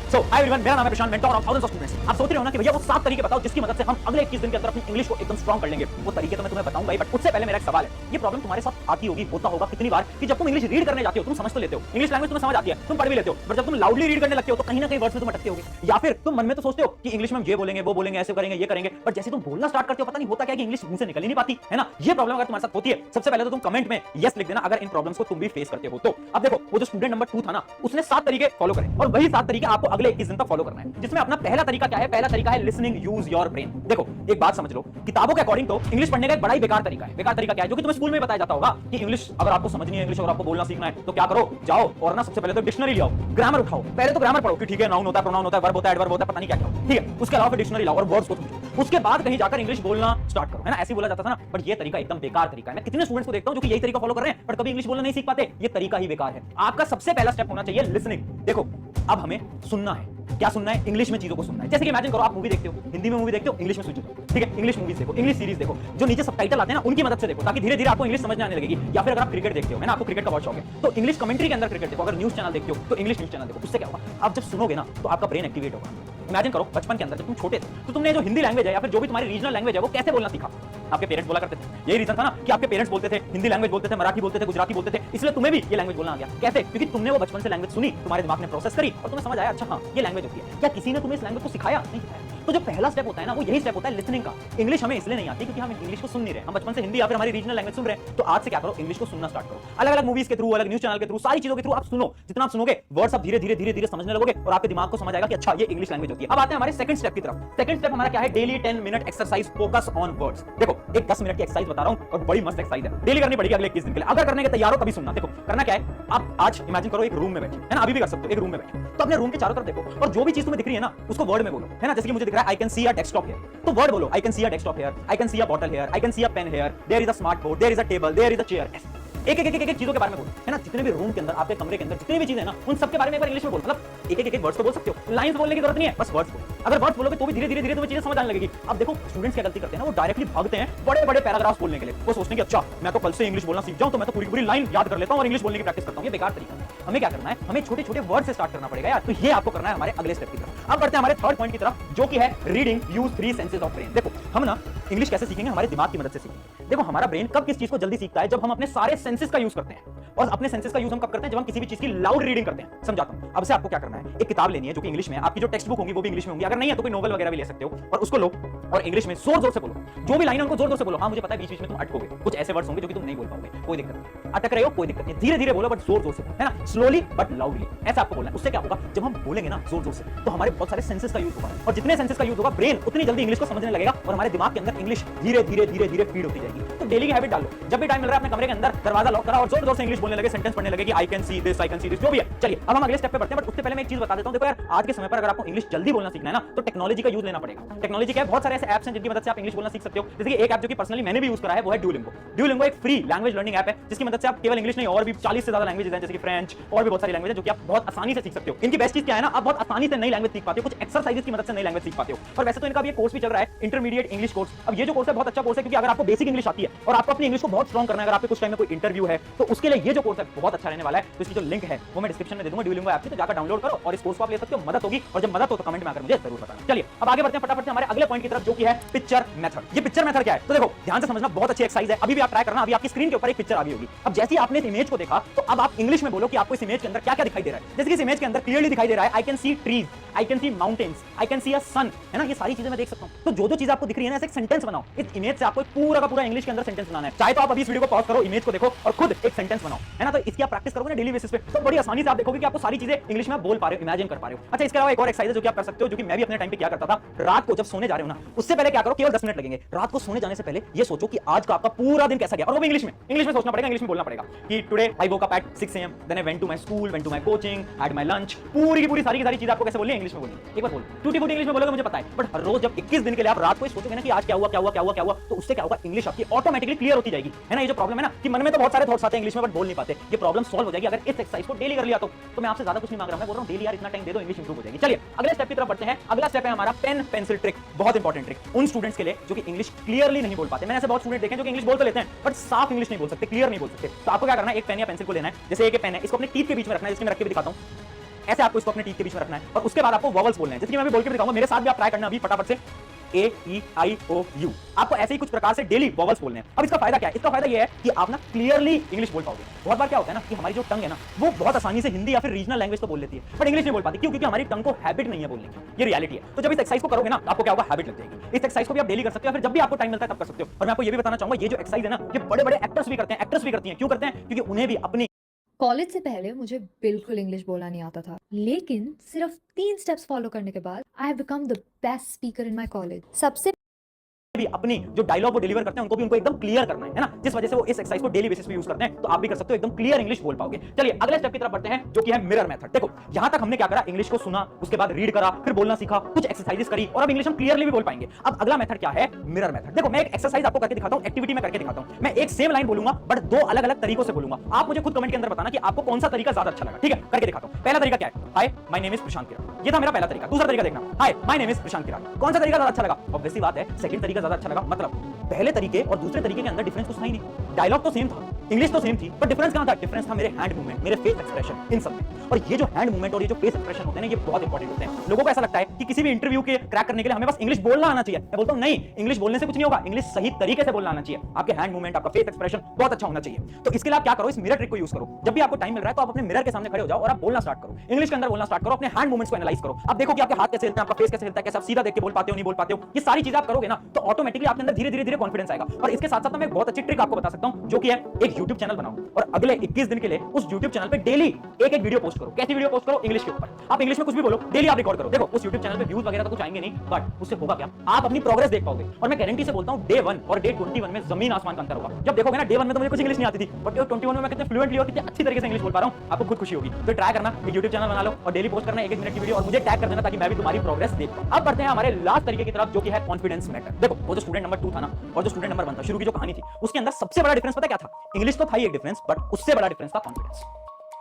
Hi everyone, मेरा नाम है Prashant, mentor of thousands of students. आप सोच रहे हो ना कि भैया वो 7 तरीके बताओ जिसकी मदद से हम अगले 21 दिन के अंदर अपनी इंग्लिश को एकदम स्ट्रांग कर लेंगे। वो तरीके तो मैं तुम्हें बताऊंगा ही, बट उससे पहले मेरा एक सवाल है। ये प्रॉब्लम तुम्हारे साथ आती होगी, होता होगा कितनी बार कि जब तुम इंग्लिश रीड करने जाते हो तुम समझ तो लेते हो, इंग्लिश लैंग्वेज तुम्हें समझ आती है, तुम पढ़ भी लेते हो, बट जब तुम लाउडली रीड करने लगते हो तो कहीं ना कहीं वर्ड्स में तुम अटकते होगे, या फिर तुम मन में तो सोचते हो कि इंग्लिश में हम ये बोलेंगे, वो बोलेंगे, ऐसे करेंगे, ये करेंगे, बट जैसे तुम बोलना स्टार्ट करते हो पता नहीं होता क्या कि इंग्लिश मुंह से निकल ही नहीं पाती है ना। ये प्रॉब्लम अगर तुम्हारे साथ होती है, सबसे पहले तो तुम कमेंट में यस लिख देना अगर इन प्रॉब्लम्स को तुम भी फेस करते हो तो। अब देखो, वो जो स्टूडेंट नंबर 2 था ना, उसने 7 तरीके फॉलो करे और वही 7 तरीके आपको अगले 21 दिन तक फॉलो करना है, जिसमें अपना पहला तरीका क्या है? पहला तरीका है लिसनिंग, यूज योर ब्रेन। देखो एक बात समझ लो, किताबों के अकॉर्डिंग तो इंग्लिश पढ़ने का एक बड़ा ही बेकार तरीका है। बेकार तरीका क्या है? जो कि तुम्हें स्कूल में बताया जाता होगा कि इंग्लिश अगर आपको समझनी है, इंग्लिश अगर आपको बोलना सीखना है तो क्या करो, जाओ और ना सबसे पहले तो डिक्शनरी लाओ, ग्रामर उठाओ, पहले तो ग्रामर पढ़ो कि ठीक है नाउन होता है, प्रोनाउन होता है, वर्ब होता है, एडवर्ब होता है, पता नहीं क्या क्या, ठीक है। उसके अलावा फिर डिक्शनरी लाओ और वर्ड्स को समझो, उसके बाद कहीं जाकर इंग्लिश बोलना स्टार्ट करो, है ना। ऐसे बोला जाता था ना, बट ये तरीका एकदम बेकार तरीका है। मैं कितने स्टूडेंट्स को देखता हूं जो कि यही तरीका फॉलो कर रहे हैं, बट कभी इंग्लिश बोलना नहीं सीख पाते। ये तरीका ही बेकार है। आपका सबसे पहला स्टेप होना चाहिए लिसनिंग। देखो अब हमें सुनना है। क्या सुनना है? इंग्लिश में चीजों को सुनना है। जैसे कि इमेजिन करो आप मूवी देखते हो, हिंदी में मूवी देखते हो, इंग्लिश में स्विच करो, ठीक है। इंग्लिश मूवीज देखो, इंग्लिश सीरीज देखो, जो नीचे सबटाइटल आते हैं ना उनकी मदद से देखो, ताकि धीरे धीरे आपको इंग्लिश समझने आने लगेगी। या फिर अगर आप क्रिकेट देखते हो, है ना, आपको क्रिकेट का बहुत शौक है, तो इंग्लिश कमेंट्री के अंदर क्रिकेट देखो। अगर न्यूज चैनल देखते हो तो इंग्लिश न्यूज चैनल देखो। उससे क्या होगा? आप जब सुनोगे ना तो आपका ब्रेन एक्टिवेट होगा। इमेजिन करो बचपन के अंदर जब तुम छोटे थे तो तुमने जो हिंदी लैंग्वेज है या फिर जो भी तुम्हारी रीजनल लैंग्वेज है वो कैसे बोलना सीखा? आपके पेरेंट्स बोला करते थे। यही रीजन था ना कि आपके पेरेंट्स बोलते थे, हिंदी लैंग्वेज बोलते थे, मराठी बोलते थे, गुजराती बोलते थे, इसलिए तुम्हें भी ये लैंग्वेज बोलना आ गया। कैसे? क्योंकि तुमने वो बचपन से लैंग्वेज सुनी, तुम्हारे दिमाग ने प्रोसेस करी और तुम्हें समझ आया अच्छा हाँ ये लैंग्वेज होती है। क्या किसी ने तुम्हें इस लैंग्वेज को सिखाया? नहीं सिखाया। तो जो पहला स्टेप होता है ना वो यही स्टेप होता है लिसनिंग का। इंग्लिश हमें इसलिए नहीं आती क्योंकि हम इंग्लिश को सुन नहीं रहे, हम बचपन से हिंदी या फिर हमारी रीजनल लैंग्वेज सुन रहे हैं। तो आज से क्या करो, इंग्लिश को सुनना स्टार्ट करो। अलग अलग मूवीज के थ्रू, अलग न्यूज चैनल के थ्रू, सारी चीजों के थ्रू आप सुनो। जितना आप सुनोगे वर्ड्स आप धीरे धीरे धीरे धीरे समझने लगोगे और आपके दिमाग को समझ आएगा कि अच्छा ये इंग्लिश लैंग्वेज होती है। अब आते हैं हमारे सेकंड स्टेप की तरफ। सेकंड स्टेप हमारा क्या है? Daily 10 minute exercise, focus on words. देखो एक 10 मिनट की एक्सरसाइज बता रहा हूं और बड़ी मस्त एक्सरसाइज है, डेली करनी पड़ेगी अगले 21 दिन के लिए। अगर करने के तैयार हो तभी सुनना। देखो करना क्या है, आप आज इमेजिन करो एक रूम में बैठे, है ना, अभी भी कर सकते हो, एक रूम में बैठे तो अपने रूम के चारों तरफ देखो और जो भी चीज तुम्हें दिख रही है ना उसको वर्ड में बोलो, है ना। जैसे कि मुझे दिख रहा है I can see a desktop here, तो वर्ड बोलो I can see a desktop here, I can see a bottle here, I can see a pen here, there is a smart board, there is a table, there is a chair. एक एक एक एक चीजों के बारे में बोलो, है ना। जितने भी रूम के अंदर, आपके कमरे के अंदर जितनी भी चीजें हैं ना उन सब के बारे में एक बार इंग्लिश में बोलो। मतलब एक एक वर्ड्स को बोल सकते हो, लाइंस बोलने की जरूरत नहीं है, बस वर्ड्स बोलो। अगर वर्ड्स बोलोगे तो भी धीरे धीरे धीरे तुम्हें चीजें समझ आने लगेगी। अब देखो स्टूडेंट्स क्या गलती करते हैं ना, वो डायरेक्टली भागते हैं बड़े बड़े पैराग्राफ्स बोलने के लिए। वो सोचते हैं कि अच्छा मैं तो कल से इंग्लिश बोलना सीख जाऊं तो मैं तो पूरी पूरी लाइन याद कर लेता हूं और इंग्लिश बोलने की प्रैक्टिस करता हूं। ये बेकार तरीका है। हमें क्या करना है? हमें छोटे छोटे वर्ड से स्टार्ट करना पड़ेगा यार। तो ये आपको करना है हमारे अगले स्टेप की तरफ। अब बढ़ते हैं हमारे थर्ड पॉइंट की तरफ, जो कि है reading, use 3 senses of brain. देखो हम ना इंग्लिश कैसे सीखेंगे? हमारे दिमाग की मदद से सीखेंगे। देखो हमारा ब्रेन कब किस चीज को जल्दी सीखता है? जब हम अपने सारे सेंसेस का यूज करते हैं। और अपने सेंसेस का यूज हम कब करते हैं? जब हम किसी भी चीज की लाउड रीडिंग करते हैं। समझाता हूं। अब से आपको क्या करना है, एक किताब लेनी है जो कि इंग्लिश में है, आपकी जो टेक्स्ट बुक होगी वो भी इंग्लिश में होगी, अगर नहीं है तो कोई नोवेल वगैरह भी ले सकते हो, और उसको लो और इंग्लिश में जोर जोर से बोलो। जो भी लाइन है उनको जोर जोर से बोलो। हाँ मुझे पता है बीच बीच में तुम अटकोगे, कुछ ऐसे वर्ड्स होंगे जो कि तुम नहीं बोल पाओगे, कोई दिक्कत नहीं, अटक रहे हो कोई दिक्कत नहीं, धीरे धीरे बोलो बट जोर जोर से, है ना, स्लोली बट लाउडली, ऐसा आपको बोलना है। उससे क्या होगा, जब हम बोलेंगे ना जोर जोर से तो हमारे बहुत सारे सेंसेस का यूज होगा, और जितने सेंसेस का यूज होगा ब्रेन उतनी जल्दी इंग्लिश को समझने लगेगा और हमारे दिमाग के अंदर इंग्लिश धीरे धीरे धीरे धीरे फीड होती जाएगी। तो डेली की हैबिट डालो, जब भी टाइम मिल रहा है अपने कमरे के अंदर दरवाजा लॉक करा और जोर जोर से इंग्लिश बोलने लगे, सेंटेंस पढ़ने लगे कि आई can see this, I can see this, जो भी है। चलिए अब हम अगले स्टेप पे बढ़ते हैं, बट उससे पहले मैं एक चीज बता देता हूं। देखो यार आज के समय पर अगर आपको इंग्लिश जल्दी बोलना सीखना है ना तो टेक्नोलॉजी का यूज लेना पड़ेगा। टेक्नोलॉजी क्या है? बहुत सारे ऐसे ऐप्स हैं जिनकी मदद से आप इंग्लिश बोलना सीख सकते हो। जैसे कि एक ऐप जो कि पर्सनली मैंने भी यूज करा है वो है ड्यूलिंगो। ड्यूलिंगो एक फ्री लैंग्वेज लर्निंग ऐप है जिसकी मदद से आप केवल इंग्लिश नहीं और भी 40 से ज्यादा लैंग्वेजेस हैं, जैसे कि फ्रेंच और भी बहुत सारी लैंग्वेज है जो कि आप बहुत आसानी से सीख सकते हो। इनकी बेस्ट चीज क्या है ना, आप बहुत आसानी से नई लैंग्वेज सीख पाते हो, कुछ एक्सरसाइजेस की मदद से नई लैंग्वेज सीख पाते हो। और वैसे तो इनका भी एक कोर्स भी चल रहा है, इंटरमीडिएट इंग्लिश कोर्स। अब ये जो कोर्स है बहुत अच्छा कोर्स है, क्योंकि अगर आपको बेसिक इंग्लिश आती है और आपको अपनी इंग्लिश को बहुत स्ट्रॉन्ग करना है, अगर आपके कुछ टाइम में कोई इंटरव्यू है तो उसके लिए ये जो कोर्स है बहुत अच्छा रहने वाला है। तो इसकी जो लिंक है वो मैं डिस्क्रिप्शन में दे दूंगा ड्यूलिंगो ऐप की, तो जाकर डाउनलोड करो और इस कोर्स को आप ले सकते हो, मदद होगी। और जब मदद हो तो कमेंट में आकर मुझे जरूर बताना। चलिए अब आगे बढ़ते हैं फटाफट से हमारे अगले पॉइंट की तरफ, जो कि है पिक्चर मेथड। ये पिक्चर मेथड क्या है? तो देखो ध्यान से समझना, बहुत अच्छी एक्सरसाइज है, अभी भी आप ट्राई करना। अभी आपकी स्क्रीन के ऊपर एक पिक्चर आ गई होगी। अब जैसे ही आपने इस इमेज को देखा तो अब आप इंग्लिश में बोलो कि आपको इस इमेज के अंदर क्या क्या दिखाई दे रहा है। जैसे कि इस इमेज के अंदर क्लियरली दिखाई दे रहा है I can see trees, I can see mountains, I can see a sun, है ना, ये सारी चीजें मैं देख सकता हूं। तो जो जो चीज आपको दिख रही है ना, एक सेंटेंस बनाओ। इस इमेज से आपको पूरा का पूरा इंग्लिश के अंदर सेंटेंस बनाना है। चाहे तो आप अभी इस वीडियो को पॉज करो, इमेज को देखो और खुद एक सेंटेंस बनाओ, है ना। तो इसकी आप प्रैक्टिस करोगे ना डेली बेसिस पे तो बड़ी आसानी से आप देखोगे कि आपको सारी चीजें इंग्लिश में बोल पा रहे हो, इमेजिन कर पा रहे हो। अच्छा इसके अलावा एक और एक्सरसाइज है जो कि आप कर सकते हो, जो कि मैं भी अपने टाइम पे क्या करता था। रात को जब सोने जा रहे हो ना उससे पहले क्या करो, केवल 10 मिनट लगेंगे। रात को सोने जाने से पहले ये सोचो कि आज का आपका पूरा दिन कैसा गया, और वो भी इंग्लिश में सोचना पड़ेगा, इंग्लिश में बोलना पड़ेगा कि today I woke up at 6 AM, then I went to my school, went to my coaching, had my lunch. पूरी की पूरी सारी की सारी चीज आपको कैसे बोलनी है? इंग्लिश में बोलनी है। एक बार बोल, टूटी फूटी इंग्लिश में बोलोगे मुझे पता है, बट हर रोज जब 21 दिन के लिए आप रात को ही सोचोगे ना कि आज क्या हुआ क्या हुआ क्या हुआ क्या हुआ, तो उससे क्या होगा, इंग्लिश आपकी ऑटोमेटिकली क्लियर होती जाएगी, है ना। ये जो प्रॉब्लम है ना कि मन में तो बहुत सारे थॉट्स आते हैं इंग्लिश में बट बोल नहीं पाते, ये प्रॉब्लम सॉल्व हो जाएगी अगर इस एक्सरसाइज को डेली कर लिया तो मैं आपसे ज्यादा कुछ नहीं मांग रहा, मैं बोल रहा हूं डेली यार इतना टाइम दे दो, इंग्लिश इंप्रूव हो जाएगी। चलिए अगले स्टेप की तरफ बढ़ते हैं। अगला स्टेप है हमारा पेन पेंसिल ट्रिक। बहुत इंपॉर्टेंट ट्रिक उन स्टूडेंट्स के लिए जो कि इंग्लिश क्लियरली नहीं बोल पाते। मैंने ऐसे बहुत स्टूडेंट देखे जो कि इंग्लिश बोल तो लेते हैं बट साफ इंग्लिश नहीं बोल सकते, क्लियर नहीं बोल सकते। तो आपको क्या करना है, एक पेन या पेंसिल को लेना है। जैसे एक पेन है, इसको अपने टीथ के बीच में रखना है, जिसमें मैं रख के भी दिखाता हूं। ऐसे आपको इसको अपने टीथ के बीच में रखना है और उसके बाद आपको वॉवल्स बोलने हैं, जैसे कि मैं भी बोल के दिखाऊंगा, मेरे साथ भी आप ट्राई करना अभी फटाफट से। A-E-I-O-U, आपको ऐसे ही कुछ प्रकार से डेली वॉवल्स बोलने हैं। अब इसका फायदा क्या है? इसका फायदा ये है कि आप ना क्लियरली इंग्लिश बोल पाओगे। बहुत बार क्या होता है ना कि हमारी जो टंग है ना वो बहुत आसानी से हिंदी या फिर रीजनल लैंग्वेज तो बोल लेती है, बट इंग्लिश नहीं बोल पाती। क्यों? क्योंकि हमारी टंग को हैबिट नहीं है बोलने की, ये रियलिटी है। तो जब इस एक्सरसाइज को करोगे ना आपको क्या होगा? हैबिट लग जाएगी। इस एक्सरसाइज को भी आप डेली कर सकते हो, फिर जब भी आपको टाइम मिलता है तब कर सकते हो। और मैं आपको ये भी बताना चाहूंगा, ये जो एक्सरसाइज है ना ये बड़े बड़े एक्टर्स भी करते हैं, एक्ट्रेस भी करती हैं। क्यों करते हैं? क्योंकि उन्हें भी अपनी कॉलेज से पहले मुझे बिल्कुल इंग्लिश बोलना नहीं आता था, लेकिन सिर्फ 3 स्टेप्स फॉलो करने के बाद I have become the best speaker in my college. सबसे भी अपनी जो डायलॉग वो डिलीवर करते हैं उनको एकदम क्लियर करना है ना, जिस वजह से वो इस एक्सरसाइज को डेली बेसिस पे यूज करते हैं। तो आप भी कर सकते हो, एकदम क्लियर इंग्लिश बोल पाओगे। चलिए अगले स्टेप की तरफ बढ़ते हैं, जो कि है मिरर मेथड। देखो यहां तक हमने क्या करा, इंग्लिश को सुना, उसके बाद रीड करा, फिर बोलना सीखा, कुछ एक्सरसाइजेस करी और अब इंग्लिश हम क्लियरली भी बोल पाएंगे। अब अगला मेथड क्या है? Mirror method. देखो मैं एक एक्सरसाइज आपको करके दिखाता हूं, एक्टिविटी में करके दिखाता हूं। मैं एक सेम लाइन बोलूंगा बट दो अलग अलग तरीकों से बोलूंगा। आप मुझे खुद कमेंट के अंदर बताना कि आपको कौन सा तरीका ज्यादा अच्छा लगा। ठीक है, करके दिखाता हूं। पहला तरीका क्या है? हाय माय नेम इज प्रशांत किरार, ये था मेरा पहला तरीका। दूसरा तरीका देखना, हाय माय नेम इज प्रशांत किरार। कौन सा तरीका ज्यादा अच्छा लगा? ऑब्वियस सी बात है सेकंड तरीका ज्यादा अच्छा लगा। मतलब पहले तरीके और दूसरे तरीके के अंदर डिफरेंस कुछ था ही नहीं। डायलॉग तो सेम था, इंग्लिश तो सेम थी, बट डिफरेंस कहां था? डिफरेंस था मेरे हैंड मूवमेंट, मेरे फेस एक्सप्रेशन, इन सब में। और ये जो हैंड मूवमेंट और ये जो फेस एक्सप्रेशन होते हैं ना, ये बहुत इंपॉर्टेंट होते हैं। लोगों को ऐसा लगता है कि किसी भी इंटरव्यू के क्रैक करने के लिए हमें बस इंग्लिश बोलना आना चाहिए। मैं बोलता हूं नहीं, इंग्लिश बोलने से कुछ नहीं होगा, इंग्लिश सही तरीके से बोलना आना चाहिए। आपके हैंड मूवमेंट, आपका फेस एक्सप्रेशन बहुत अच्छा होना चाहिए। तो इसके लिए आप क्या करो, इस मिरर ट्रिक को यूज करो। जब भी आपको टाइम मिल रहा है तो आप अपने मिरर के सामने खड़े हो जाओ और आप बोलना स्टार्ट करो, इंग्लिश के अंदर बोलना स्टार्ट करो, अपने हैंड मूवमेंट्स को एनालाइज करो। आप देखो कि आपके हाथ कैसे हिलते हैं, आपका फेस कैसे हिलता है, कैसे आप सीधा देख के बोल पाते हो, नहीं बोल पाते हो। ये सारी चीजें आप करोगे ना तो ऑटोमेटिकली आपके अंदर धीरे धीरे कॉन्फिडेंस आएगा। और इसके साथ साथ मैं एक बहुत अच्छी ट्रिक आपको बता सकता हूं, जो कि है एक YouTube चैनल बनाओ और अगले 21 दिन के लिए उस YouTube चैनल पे डेली एक वीडियो पोस्ट करो। कैसी वीडियो पोस्ट करो? इंग्लिश के ऊपर। आप इंग्लिश में कुछ भी बोलो, डेली आप रिकॉर्ड करो। देखो उस YouTube चैनल पे व्यूज वगैरह तो कुछ आएंगे नहीं, बट उससे होगा क्या? आप अपनी प्रोग्रेस देख पाओगे। और मैं गारंटी से बोलता हूं डे 1 और डे 21 में जमीन आसमान का अंतर होगा। जब देखोगे ना डे 1 में तो मुझे कुछ इंग्लिश नहीं आती थी, बट डे 21 में मैं कितने फ्लुएंटली और कितने अच्छी तरीके से इंग्लिश बोल पा रहा हूं, आपको खुद खुशी होगी। तो ट्राई करना, एक YouTube चैनल बना लो और डेली पोस्ट करना 1 मिनट की वीडियो और मुझे टैग कर देना ताकि मैं भी तुम्हारी प्रोग्रेस देख पाऊं। अब बढ़ते हैं हमारे लास्ट तरीके की तरफ, जो कि है कॉन्फिडेंस मैटर। देखो वो जो स्टूडेंट नंबर 2 था ना और जो स्टूडेंट नंबर 1 था, शुरू की जो कहानी थी उसके अंदर सबसे बड़ा डिफरेंस पता क्या था? इंग्लिश तो था ही एक डिफरेंस, बट उससे बड़ा डिफरेंस था कॉन्फिडेंस।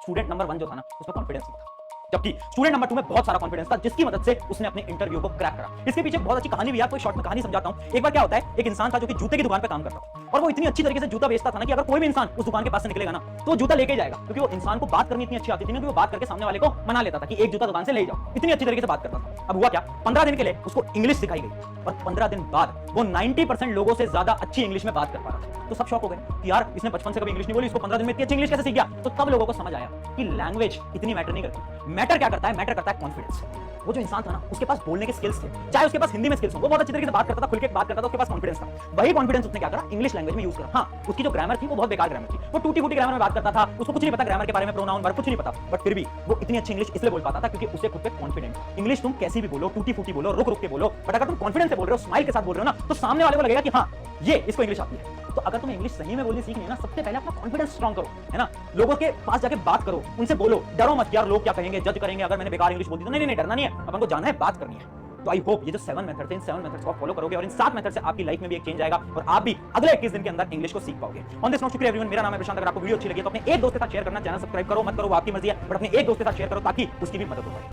स्टूडेंट नंबर 1 जो था ना उसमें कॉन्फिडेंस नहीं था, जबकि स्टूडेंट नंबर 2 में बहुत सारा कॉन्फिडेंस था, जिसकी मदद से उसने अपने इंटरव्यू को क्रैक करा। इसके पीछे बहुत अच्छी कहानी भी है, कोई शॉर्ट में कहानी समझाता हूं। एक बार क्या होता है, एक इंसान था जो कि जूते की दुकान पे काम करता था और वो इतनी अच्छी तरीके से जूता बेचता था ना कि अगर कोई भी इंसान उस दुकान के पास से निकलेगा ना तो जूता लेके जाएगा, क्योंकि वो इंसान को बात करनी इतनी अच्छी आती थी ना कि वो बात करके सामने वाले को मना लेता था कि एक जूता दुकान से ले जाओ। इतनी अच्छी तरीके से बात करता था। अब हुआ क्या, 15 दिन के लिए उसको इंग्लिश सिखाई गई और 15 दिन बाद वो 90% लोगों से ज्यादा अच्छी इंग्लिश में बात कर पा रहा था। तो सब शॉक हो गए कि यार इसने बचपन से कभी इंग्लिश नहीं बोली, इसको 15 दिन में इतनी अच्छी इंग्लिश कैसे सीख गया? तो तब लोगों को समझ आया कि लैंग्वेज इतनी मैटर नहीं करती। मैटर क्या करता है? मैटर करता है कॉन्फिडेंस। वो जो इंसान था ना उसके पास बोलने के स्किल्स थे, चाहे उसके पास हिंदी में स्किल्स हो, वो बहुत अच्छी तरीके से बात करता था, खुल के बात करता था, उसके पास कॉन्फिडेंस था। वही कॉन्फिडेंस उसने क्या करा, इंग्लिश लैंग्वेज में यूज करा। हाँ उसकी जो ग्रामर थी वो बहुत बेकार ग्रामर थी, वो टूटी फूटी ग्रामर में बात करता था, उसको कुछ नहीं पता ग्रामर के बारे में, प्रोनाउन वर्ब कुछ नहीं पता, बट फिर भी वो इतनी अच्छी इंग्लिश इसलिए बोल पाता था क्योंकि उसे खुद पे कॉन्फिडेंट। इंग्लिश तुम कैसी भी बोलो, टूटी फूटी बोलो, रुक रुक के बोलो, बट अगर तुम कॉन्फिडेंस से बोल रहे हो, स्माइल के साथ बोल रहे हो ना, तो सामने वाले को लगेगा कि हाँ ये इसको इंग्लिश आती है। तो अगर तुम्हें इंग्लिश सही में बोलनी सीखनी है ना, सबसे पहले अपना कॉन्फिडेंस स्ट्रांग करो, है ना। लोगों के पास जाके बात करो, उनसे बोलो, डरो मत यार लोग क्या कहेंगे, जज करेंगे अगर मैंने बेकार इंग्लिश बोल दी तो। नहीं, डरना नहीं है, अपन को जाना है, बात करनी है। तो आई होप ये जो 7 मेथड थे, इन 7 मेथड्स को आप फॉलो करोगे और इन 7 मेथड से आपकी लाइफ में भी एक चेंज आएगा और आप भी अगले 21 दिन के अंदर इंग्लिश को सीख पाओगे। ऑन दिस नोट, शुक्रिया एवरीवन। मेरा नाम है प्रशांत। अगर आपको वीडियो अच्छी लगी तो अपने एक दोस्त के साथ शेयर करना, चैनल सब्सक्राइब करो मत करो वो आपकी मर्जी है, बट अपने एक दोस्त के साथ शेयर करो ताकि उसकी भी मदद हो पाए।